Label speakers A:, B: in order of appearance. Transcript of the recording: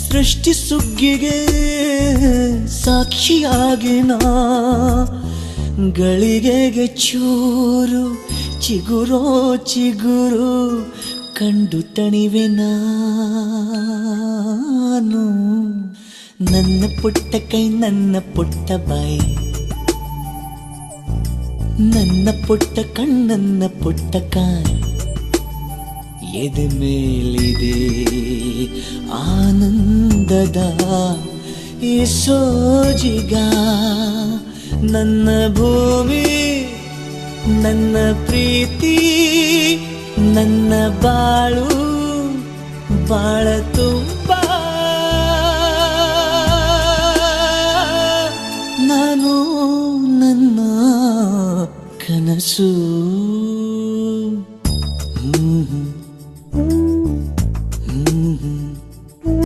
A: ಸೃಷ್ಟಿ ಸುಗ್ಗಿಗೆ ಸಾಕ್ಷಿಯಾಗಿ ನಾ ಗಳಿಗೆಗೆ ಚೂರು ಚಿಗುರೋ ಚಿಗುರು ಕಂಡು ತಣಿವೆ ನಾನು. ನನ್ನ ಪುಟ್ಟ ಕೈ ನನ್ನ ಪುಟ್ಟ ಬಾಯಿ, ನನ್ನ ಪುಟ್ಟ ಕಣ್ಣನ್ನ ಪುಟ್ಟ ಕಾಯಿ, ಎದೆ ಮೇಲಿದೆ ಆನಂದದ ಈ ಸೋಜಿಗ. ನನ್ನ ಭೂಮಿ ನನ್ನ ಪ್ರೀತಿ ನನ್ನ ಬಾಳು ಬಾಳ ತುಂಬ